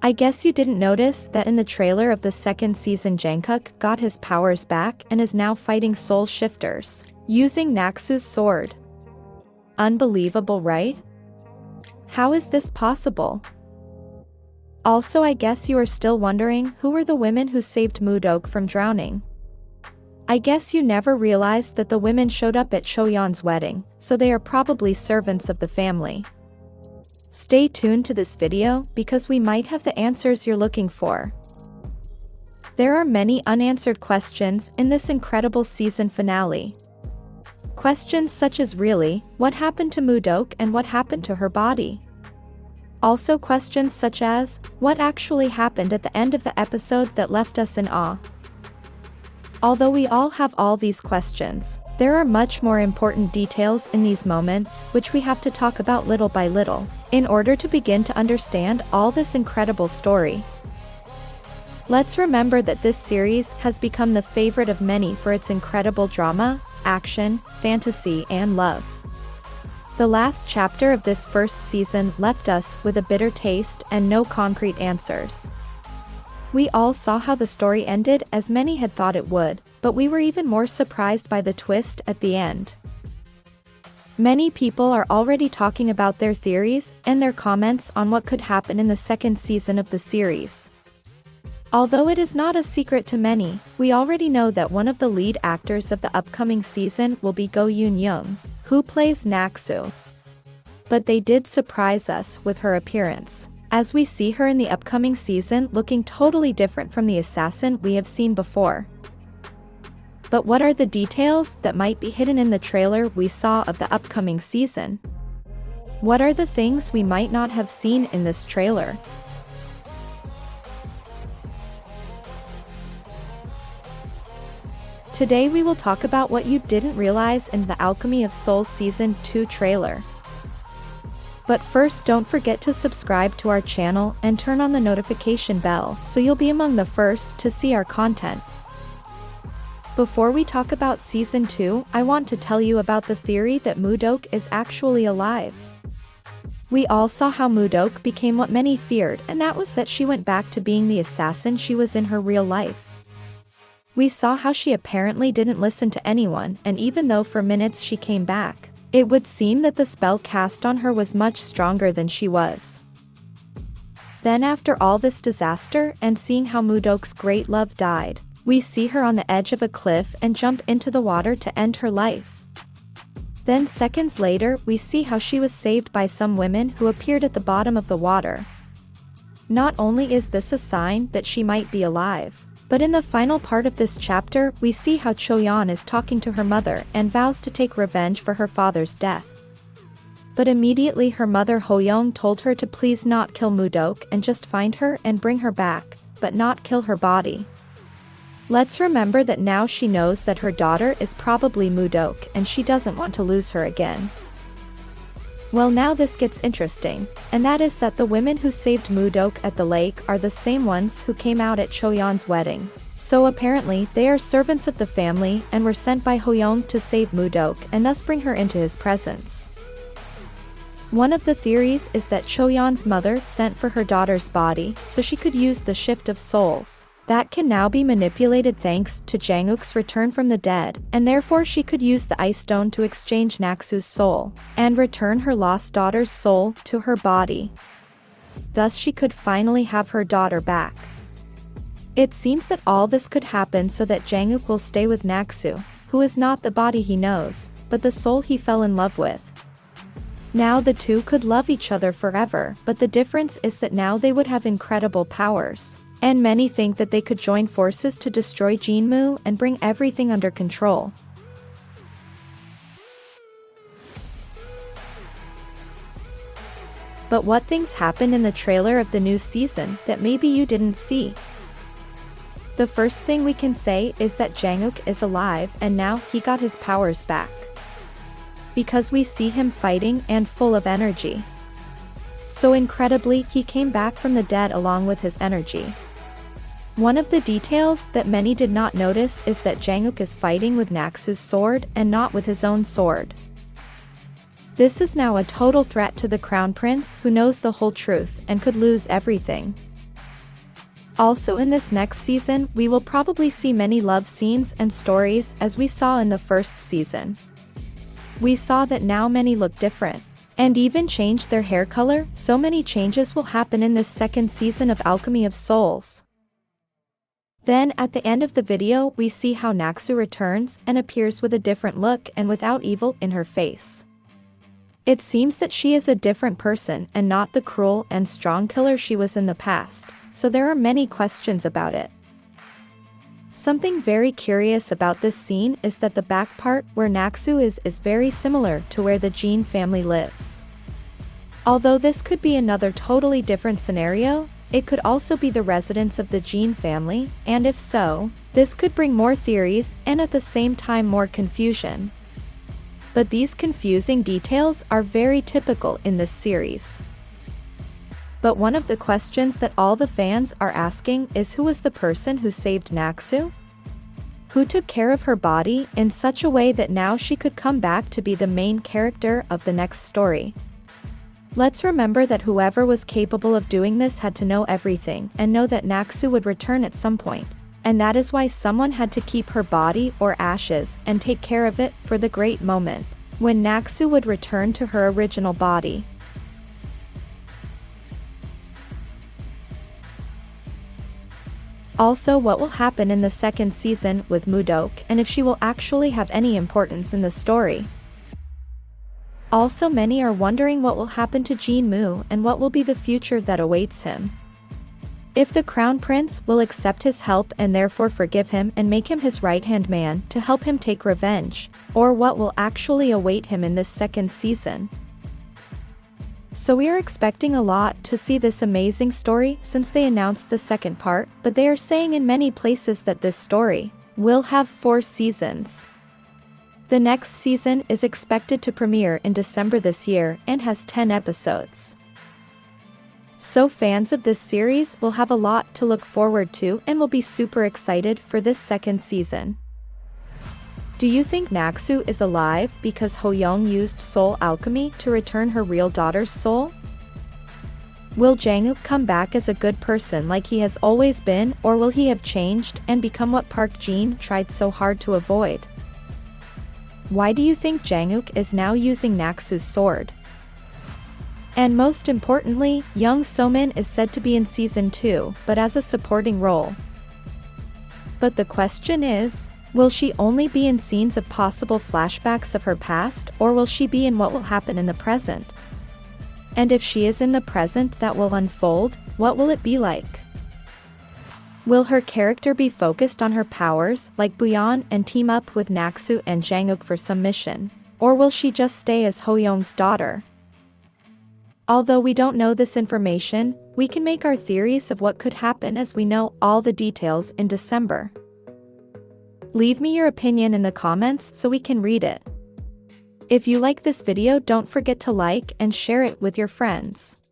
I guess you didn't notice that in the trailer of the second season Jang-Kook got his powers back and is now fighting soul shifters, using Naksu's sword. Unbelievable, right? How is this possible? Also, I guess you are still wondering who were the women who saved Mu-Deok from drowning. I guess you never realized that the women showed up at Choyeon's wedding, so they are probably servants of the family. Stay tuned to this video because we might have the answers you're looking for. There are many unanswered questions in this incredible season finale. Questions such as really, what happened to Mu-Deok and what happened to her body? Also questions such as, what actually happened at the end of the episode that left us in awe? Although we all have all these questions, there are much more important details in these moments which we have to talk about little by little, in order to begin to understand all this incredible story. Let's remember that this series has become the favorite of many for its incredible drama, action, fantasy and love. The last chapter of this first season left us with a bitter taste and no concrete answers. We all saw how the story ended as many had thought it would, but we were even more surprised by the twist at the end. Many people are already talking about their theories and their comments on what could happen in the second season of the series. Although it is not a secret to many, we already know that one of the lead actors of the upcoming season will be Go Yoon-young, who plays Naksu. But they did surprise us with her appearance, as we see her in the upcoming season looking totally different from the assassin we have seen before. But what are the details that might be hidden in the trailer we saw of the upcoming season? What are the things we might not have seen in this trailer? Today we will talk about what you didn't realize in the Alchemy of Souls Season 2 trailer. But first, don't forget to subscribe to our channel and turn on the notification bell so you'll be among the first to see our content. Before we talk about Season 2, I want to tell you about the theory that Mu-Deok is actually alive. We all saw how Mu-Deok became what many feared, and that was that she went back to being the assassin she was in her real life. We saw how she apparently didn't listen to anyone, and even though for minutes she came back, it would seem that the spell cast on her was much stronger than she was. Then after all this disaster and seeing how Mu-Deok's great love died, we see her on the edge of a cliff and jump into the water to end her life. Then seconds later we see how she was saved by some women who appeared at the bottom of the water. Not only is this a sign that she might be alive, but in the final part of this chapter we see how Choyeon is talking to her mother and vows to take revenge for her father's death. But immediately her mother Hoyoung told her to please not kill Mu-Deok and just find her and bring her back, but not kill her body. Let's remember that now she knows that her daughter is probably Mu-Deok and she doesn't want to lose her again. Well, now this gets interesting, and that is that the women who saved Mu-Deok at the lake are the same ones who came out at Choyeon's wedding. So apparently they are servants of the family and were sent by Hoyoung to save Mu-Deok and thus bring her into his presence. One of the theories is that Choyeon's mother sent for her daughter's body so she could use the shift of souls. That can now be manipulated thanks to Jang-Wook's return from the dead, and therefore she could use the ice stone to exchange Naksu's soul, and return her lost daughter's soul to her body. Thus she could finally have her daughter back. It seems that all this could happen so that Jang-Wook will stay with Naksu, who is not the body he knows, but the soul he fell in love with. Now the two could love each other forever, but the difference is that now they would have incredible powers. And many think that they could join forces to destroy Jinmu and bring everything under control. But what things happened in the trailer of the new season that maybe you didn't see? The first thing we can say is that Jang-Wook is alive and now he got his powers back. Because we see him fighting and full of energy. So incredibly, he came back from the dead along with his energy. One of the details that many did not notice is that Jang-Wook is fighting with Naksu's sword and not with his own sword. This is now a total threat to the crown prince who knows the whole truth and could lose everything. Also in this next season, we will probably see many love scenes and stories as we saw in the first season. We saw that now many look different, and even changed their hair color, so many changes will happen in this second season of Alchemy of Souls. Then at the end of the video we see how Naksu returns and appears with a different look and without evil in her face. It seems that she is a different person and not the cruel and strong killer she was in the past, so there are many questions about it. Something very curious about this scene is that the back part where Naksu is very similar to where the Jin family lives. Although this could be another totally different scenario, it could also be the residence of the Jin family, and if so, this could bring more theories and at the same time more confusion. But these confusing details are very typical in this series. But one of the questions that all the fans are asking is who was the person who saved Naksu? Who took care of her body in such a way that now she could come back to be the main character of the next story? Let's remember that whoever was capable of doing this had to know everything and know that Naksu would return at some point, and that is why someone had to keep her body or ashes and take care of it for the great moment when Naksu would return to her original body. Also, what will happen in the second season with Mu-Deok and if she will actually have any importance in the story. Also, many are wondering what will happen to Jin-Mu and what will be the future that awaits him. If the Crown Prince will accept his help and therefore forgive him and make him his right-hand man to help him take revenge, or what will actually await him in this second season. So we are expecting a lot to see this amazing story since they announced the second part, but they are saying in many places that this story will have 4 seasons. The next season is expected to premiere in December this year and has 10 episodes. So fans of this series will have a lot to look forward to and will be super excited for this second season. Do you think Naksu is alive because Ho-young used soul alchemy to return her real daughter's soul? Will Jang-wook come back as a good person like he has always been, or will he have changed and become what Park Jin tried so hard to avoid? Why do you think Jang-wook is now using Naksu's sword? And most importantly, Jung So-min is said to be in season 2, but as a supporting role. But the question is, will she only be in scenes of possible flashbacks of her past, or will she be in what will happen in the present? And if she is in the present that will unfold, what will it be like? Will her character be focused on her powers like Buyeon and team up with Naksu and Jang-wook for some mission? Or will she just stay as Ho-young's daughter? Although we don't know this information, we can make our theories of what could happen as we know all the details in December. Leave me your opinion in the comments so we can read it. If you like this video, don't forget to like and share it with your friends.